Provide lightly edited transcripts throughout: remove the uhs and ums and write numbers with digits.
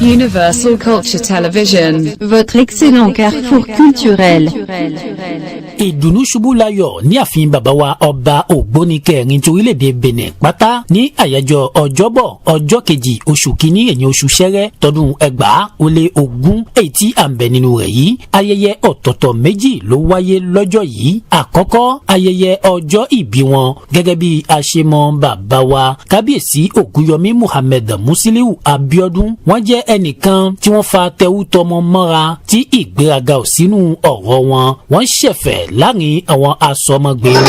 Universal Culture Television, votre excellent carrefour culturel. Ìdùnnú ṣubú láyọ̀ ní ààfin bàbá wa ọba Ogboni kẹrin torílẹ̀-èdè Benin pátá ní àyájọ́ ọjọ́bọ̀ ọjọ́ kejì oṣù kìíní ẹ̀yìn oṣù ṣẹ́rẹ́ tọdún 2020 èyí tí à ń bẹ nínú rẹ̀ yìí. Ayẹyẹ ọ̀tọ̀ọ̀tọ̀ méjì ló wáyé lọ́jọ́ yìí. Àkọ́kọ́ ayẹyẹ ọjọ́ ìbí wọn gẹ́gẹ́ bí a ṣe mọ̀ bàbá wa Kabiesi Ogunyomi Muhammed Musiliu Abiodun. Wọ́n jẹ́ ẹnìkan tí wọ́n fa tẹwútọmọ mọ́ra tí ìgbéraga ò sínú ọ̀rọ̀ wọn. Wọ́n ṣẹ̀fẹ̀ láàrin àwọn asọmọgbé wọn.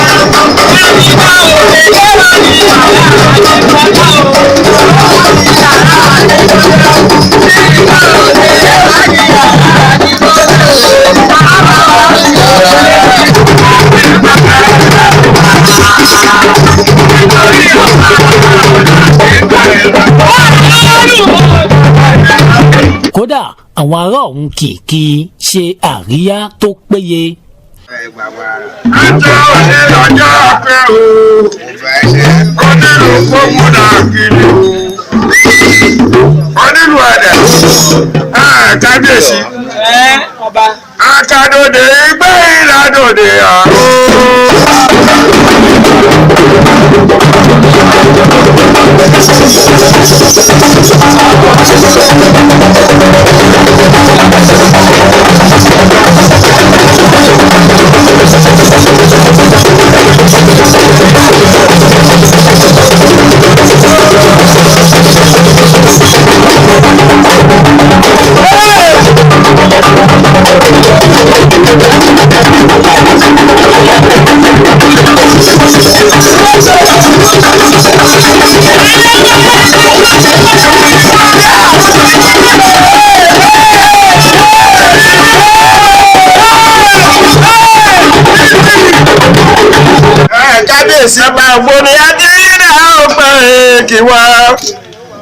Kódà àwọn ará ọ̀hún kìkì ṣe àríyá tó péye. Ẹjọ́ òní lọ́jọ́ pẹ́ o, onílù gbómúdà kiri o, onílù ẹ̀dẹ̀, Kábíyèsí, akadòdè gbé ìlàdòdè àrò. Kábíyèsí ọba Ogboni adéyẹ̀dá ọgbẹ́ kí wá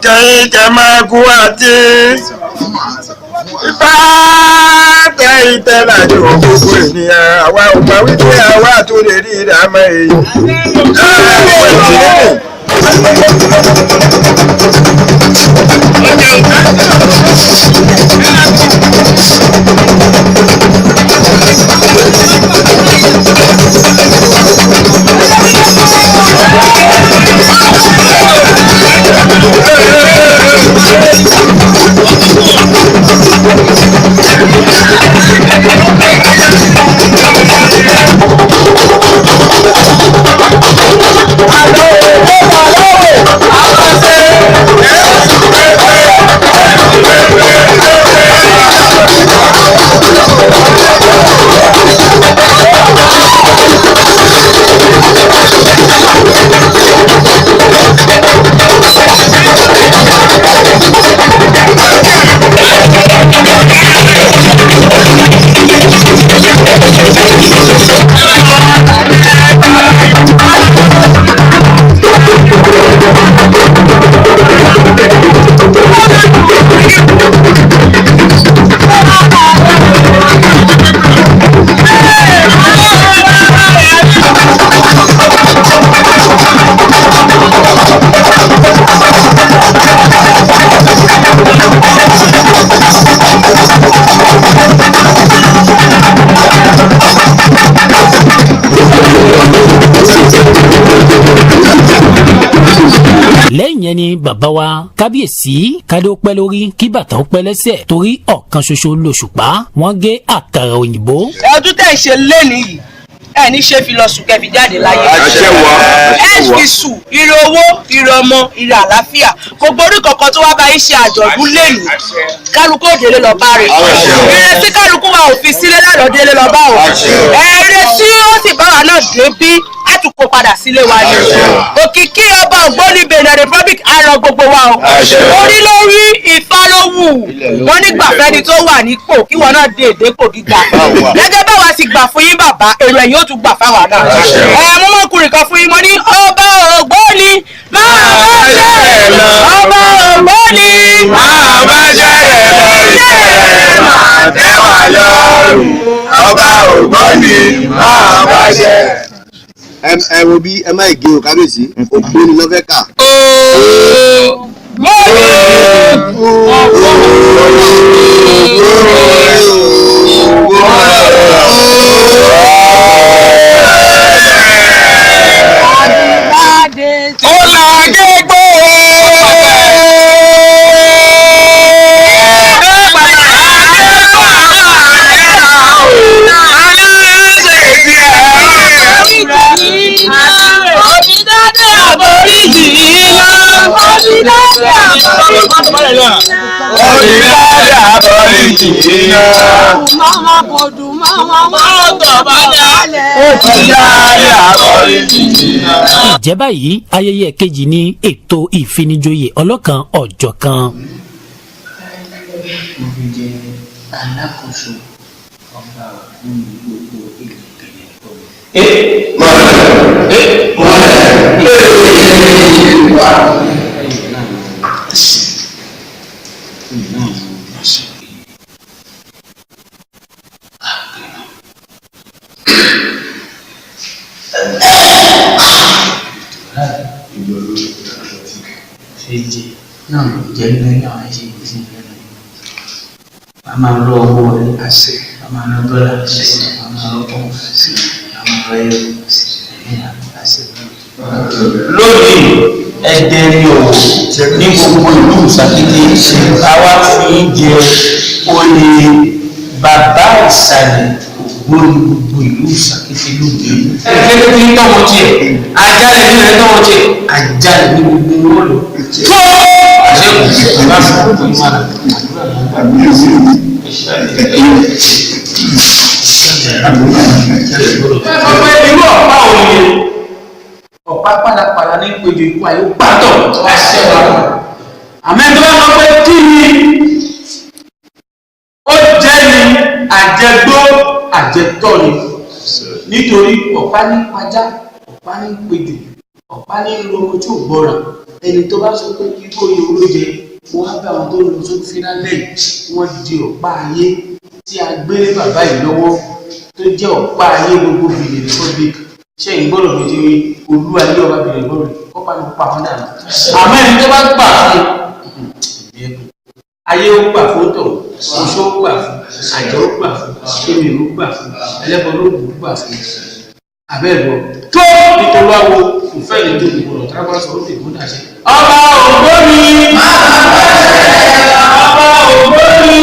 kẹ́yìn kẹ́ máa kú àti ipá tẹ ìtẹ́lájú gbogbo ènìyàn àwa ò gbà wípé àwa tó lè rí ìdámẹ́ èyí. Lẹ́yìn yẹn ni bàbá wa Kábíyèsí kádé ó pẹ́ lórí kí bàtà ó pẹ́ lẹ́sẹ̀ torí ọ̀kan ṣoṣo lòṣùpá wọ́n gé àkàrà òyìnbó. Ọdún tẹ̀ ṣe lẹ́nu yìí ẹ ní ṣe fi lọ sùn kẹfì jáde láyé. ẹ fi sùn ire owó ire ọmọ ire àlàáfíà gbogbo orí kankan tó wá bá yín ṣe àjọ̀dún lẹ́nu kálukú òdèlé lọ bá rẹ̀ ire tí kálukú wa ò fi sílé lánàá délé lọ bá o ire tí ó sì bá wa náà dé bí àtúkò padà sílé wa ni òkìkí ọba Ogboni Benin Republic àrọ gbogbo wa o orí lórí Ifá ló wù wọn nígbà fẹ́ni tó wà nípò kí wọn náà dé èdèpò gíga gẹ́gẹ́ bá wa sì gbà fún yín bàbá èrò ẹ̀yìn ó tún gbà fáwọn náà mo mọ̀kùnrin kan fún yín mo ní ọba Ogboni máa bá jẹ́ lọ ọba Ogboni máa bá jẹ́ lọ iṣẹ́ máa tẹ́wà lọ́rùn ọba Ogboni máa bá jẹ́. ẹ wo bí ẹ má gé o Kábíyèsí Ogboni ló fẹ́ kà. Ìjẹ́ báyìí ayẹyẹ kejì ní ètò ìfinijoyè ọlọ́kan ọ̀jọ̀kan. Alákòóso ọba ògùn gbogbo ìlú náà jẹ́ lẹ́yìn àwọn ẹ̀ṣẹ̀ ìgbésí lẹ́nu. A máa ń lọ owó rẹ̀ àṣẹ, a máa ń lọ dọ́là àṣẹ, a máa ń lọ pọ́n àṣẹ, a máa ń lọ ẹ̀rọ àṣẹ. Lónìí ẹ̀dẹ̀ ni òwò ní gbogbo ìlú Ṣàkété àwa fi ń jẹ oyè bàbá ìsàlẹ̀ Ògbóni gbogbo ìlú Ṣàkété lónìí. Ẹgbẹ́ tí ń tọ́wọ́ tiẹ̀, ajálẹ̀ nínú ẹ̀ tọ́wọ́ tiẹ̀, ajálẹ̀ ní gbogbo wọn lọ. Ọ̀pá pàlàpàlà ní ìpèjì ikú ayé pàtó ẹsẹ̀ wa. Àmẹ́tọ́ bá sọ pé kí ni ó jẹ́ ni àjẹgbó àjẹtọ́ ni nítorí ọ̀pá ní pajá, ọ̀pá ní ìpèjì, ọ̀pá ní lóko tí ò gbọ́ràn. Ẹni tó bá sọ pé kíkó yìí olóje wọ́n á bá àwọn tó lọ sókè fínálẹ̀ wọ́n di ọ̀pá ayé tí a gbé ní bàbá yìí lọ́wọ́ tó jẹ́ ọ̀pá ayé gbogbo Benin Republic. Ṣé ìgbọ́dọ̀ mi ti rí olú ayé ọba Benin Republic kọ́pá ní pa wọn dànù. Àmọ́ ẹni tó bá gbà fún ayé ó gbà fún tọ̀, oṣó ó gbà fún, àjọ ó gbà fún, èmi ó gbà fún, ẹlẹ́bọn ló gbà fún. Àbẹ́ẹ̀lọ tó nítorí àwo ìfẹ́ ìlú ìgbòrò tábà sọ ó lè mú dàṣẹ. Ọba Ogboni ọba Ogboni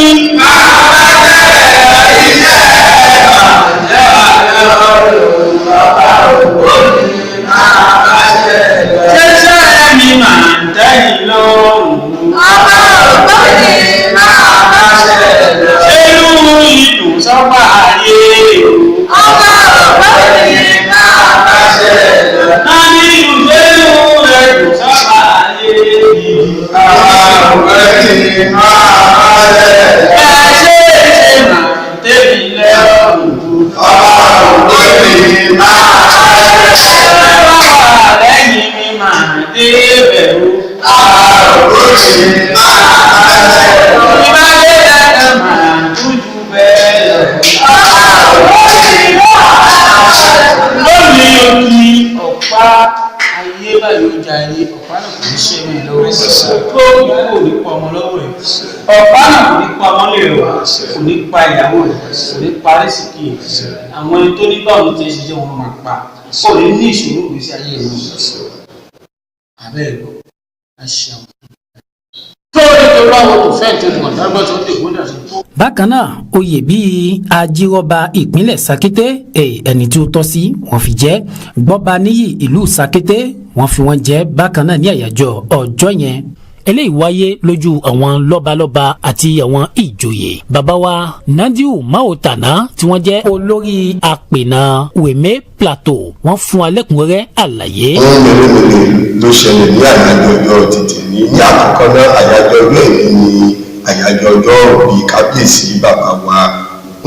ṣẹṣẹ mi máa ń tẹ́yìn lọ́rùn. Ọba Ogboni ṣẹ́lú ìlú sọ́pà ayé. Ọba Ogboni Nani ìlú rẹ̀ kò sábà ayé yìí. Ọ̀pá náà kò ní pa ọmọlé rẹ̀, kò ní pa ìyàwó rẹ̀, kò ní pa rẹ́sìkì rẹ̀. Àwọn ẹni tó nígbà wọn ti ṣe jẹ́ wọn máa pa. Kò ní ní ìṣòro ìgbésí ayé rẹ̀. Abẹ́ẹ̀lú, a ṣe àwọn. Tó nítorí àwọn tó fẹ́ tó nìkan dágbọ́ tó dé ìgbóná sí tó. Bákan náà oyè bíi ajírọ́ba ìpínlẹ̀ Ṣàkété ẹni tí ó tọ́ sí wọ́n fi jẹ́, gbọ́ba níyì ìlú Ṣàkété wọ́n fi wọ́n jẹ́ bákan náà ní àyájọ́ ọjọ́ yẹn. Eléyìí wáyé lójú àwọn lọ́balọ́ba àti àwọn ìjòyè. Bàbá wa Nadiu Maotana tí wọ́n jẹ́ olórí àpènà Wèmé Plateau wọ́n fún alẹ́kùnrẹ́rẹ́ àlàyé. Ohun mèremère ló ṣẹlẹ̀ ní àyájọ́ ọjọ́ títì ní àkọ́kọ́ náà àyájọ́ ọjọ́ èyí ni àyájọ́ ọjọ́ òbí kábíyèsí bàbá wa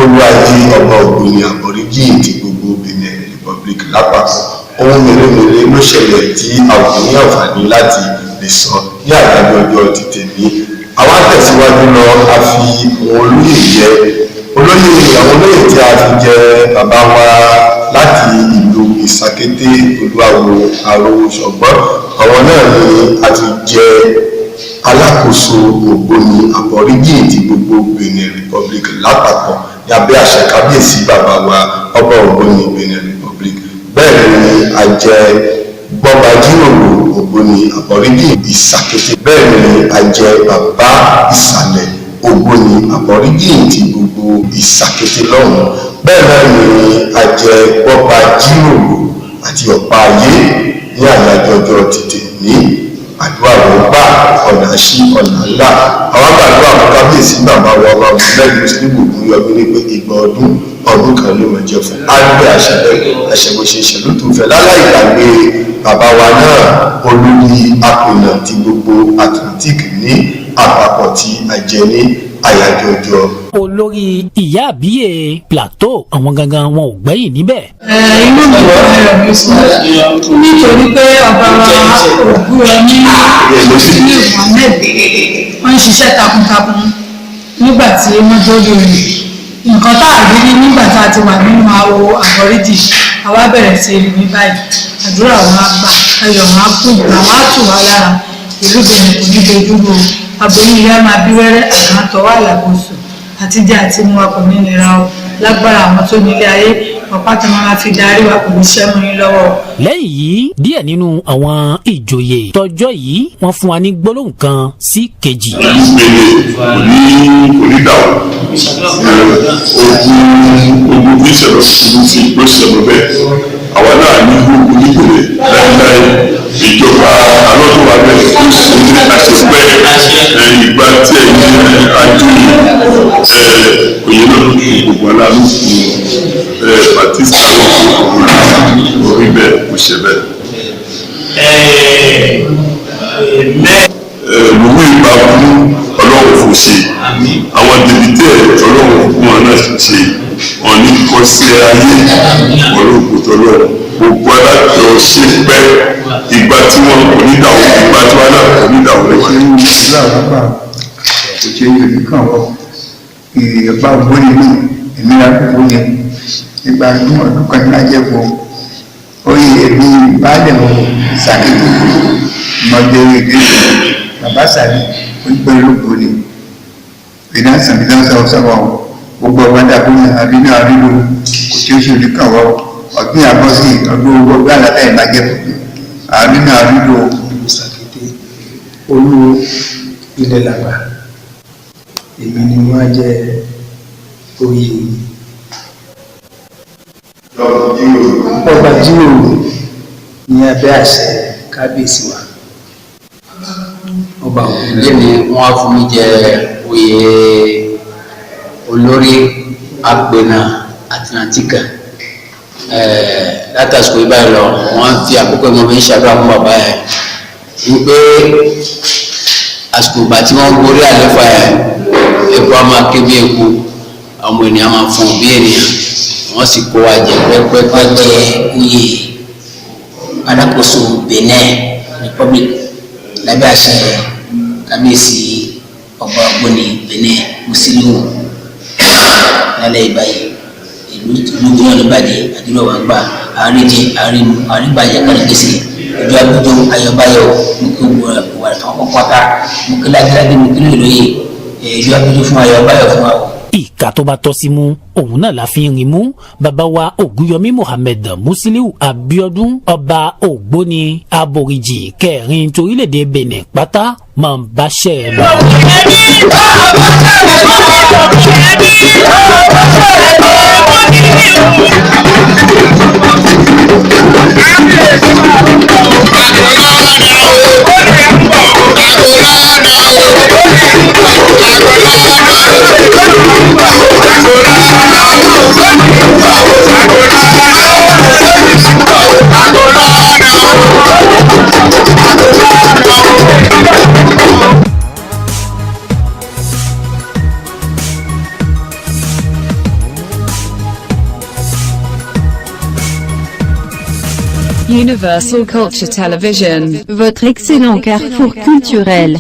olúwàjí ọmọ Ogboni Aborigin ti gbogbo Benin Republic lápapọ̀. Ohun mèremère ló ṣẹlẹ̀ tí àwọn ní àǹfààní láti lè sọ ní àyájọ́ ọjọ́ títì ní. Àwa tẹ̀síwájú lọ a fi àwọn olóyè jẹ àwọn olóyè tí a fi jẹ bàbá wa láti ìlú Ṣàkété olúwawo àrò ṣọ̀gbọ́n àwọn náà ni a ti jẹ alákòóso Ogboni Aborigin ti gbogbo Benin Republic lápapọ̀ ní abẹ́ àṣẹ kábíyèsí bàbá wa ọba Ogboni Benin Republic. Bẹ́ẹ̀ ni a jẹ bọ́ba jíròrò Ogboni Aborigin Ìsàkété. Bẹ́ẹ̀ ni a jẹ bàbá ìsàlẹ̀ Ogboni Aborigin ti gbogbo Ìsàkété lọ́hùn. Bẹ́ẹ̀ náà ni a jẹ bọ́ba jíròrò àti ọ̀pá ayé ní àyájọ́ ọjọ́ títì ní àdúrà wọn gbà ọ̀nà sí ọ̀nà ńlá. Àwọn àgbàdo àwọn kábíyèsí bàbá wa ọba mùsùlùmí mùsùlùmí Ògúnyọmí ní pé ìgbà ọdún kan ló mọ̀ jẹ́ fún àgbẹ̀ àṣẹwòṣe ìṣẹ̀lú tó fẹ́ láláì gbàgbé bàbá wa náà olórí apènà ti gbogbo Atlantic ní àpapọ̀ tí a jẹ ní àyájọ́ ọjọ́. Olórí ìyá àbíyè Plateau àwọn gangan wọn ò gbẹ́yìn níbẹ̀. Inú mi ò rẹ̀ mí sí nítorí pé ọba Ògúnyọmí Mohammed wọ́n ń ṣiṣẹ́ takuntakun nígbà tí wọ́n tó lórí nǹkan tá a rí nígbà tá a ti wà nínú àwo Aborigin àwa bẹ̀rẹ̀ sí rí ní báyìí àdúrà wọn á gbà ayọ̀ wọn á kú ìgbà wọn á tù wá lára ìlú Benin kò ní dojúrò aboyún ilé máa bí wẹ́rẹ́ àgbàtọ̀ wà lágbóso àti jẹ́ àti mú ọkọ̀ nínira ọ lágbára àwọn tó nílé ayé ọ̀pá tó máa fi darí wa kò ní sẹ́mu yín lọ́wọ́. Lẹ́yìn yìí díẹ̀ nínú àwọn ìjòyè tọjọ́ yìí wọ́n fún wa ní gbólóhùn kan sí kejì. onídàáwó ogun bí ìṣẹ̀lẹ̀ ṣubú sí ló ṣẹlẹ̀ bẹ́ẹ̀ àwa náà ní gbogbo nípìnlẹ̀ láíláí ìjọba alọ́dúnwà bẹ́ẹ̀ tó ṣe àṣepẹ́ ìgbà tí ẹ̀yin àjòyè òye náà gbogbo aláàlú fún Batista orí bẹ́ẹ̀ kò ṣe bẹ́ẹ̀. Lùmí ìgbà fún ọlọ́run fò ṣe àwọn dèbìtẹ́ ọlọ́run fún wọn náà ṣe ọ̀ní kan sí ayé ọlọ́run kò tọ́lọ́run gbogbo alájọ ṣe pẹ́ ìgbà tí wọ́n kò ní dàwọ́ ìgbà tí wọ́n náà kò ní dàwọ́ lẹ́wọ̀n. kò ṣe yòókì kan wọ ìyẹ̀bá Ògbóni náà èmi àkókò yẹn ìgbà ọdún kan ní ajẹ́fọ́ oyè èmi baálẹ̀ wọn Ìsàkété ọmọdé èdè bàbá sàlẹ̀ onígbẹ̀rẹ̀ Ògbóni ìdá sàmìlẹ́sà ọ̀sọ́wọ́ gbogbo ọgbàdà fún àrínà àrínà kò tí ó ṣe yòókì kan wọ ọdún àbọ̀sí ọdún owó gbàlátà ìbàjẹ́ àrínà àrínà Ìsàkété olú ilẹ̀ làgbà èmi ni wọ́n jẹ́ oyè ọba jíròrò ní abẹ́ àṣẹ kábíyèsí wa ọba òkúlé ni wọ́n á fún mi jẹ oyè olórí apènà Atlantica látàsíkò ìbáyìí lọ wọ́n fi àkókò ìmọ̀ mi ń ṣàdúrà fún bàbá ẹ̀ wípé àsìkò ìgbà tí wọ́n gorí àléfà ẹ̀ epo a máa ké bí epo àwọn ènìyàn máa fún bí ènìyàn wọ́n sì kó wa jẹ pẹ́pẹ́pẹ́ jẹ oyè alákòóso Benin Republic lábẹ́ àṣẹ kábíyèsí ọba Ogboni Benin Musiliu lálẹ́ ìbáyìí ìlú gbọ́dọ̀ níbàdí àdúrà wà gbà àríjì àrínu àríbàjẹ́ kárìkèsì ìjọ àbújọ ayọ̀báyọ̀ mùkúwà àwọn pátá mùkílágílágí mùkílù ìlóye ìjọ àbújọ fún ayọ̀báyọ̀ fún àwọn. Ìka tó bá tọ́ sí mú òun náà la fi ń rin mú bàbá wa Ògúnyọmí Mohammed Musiliu Abiodun ọba Ogboni Aborigin kẹrin torílẹ̀-èdè Benin pátá máa ń báṣẹ́ ẹ lọ. Universal Culture Television. Votre excellent carrefour culturel.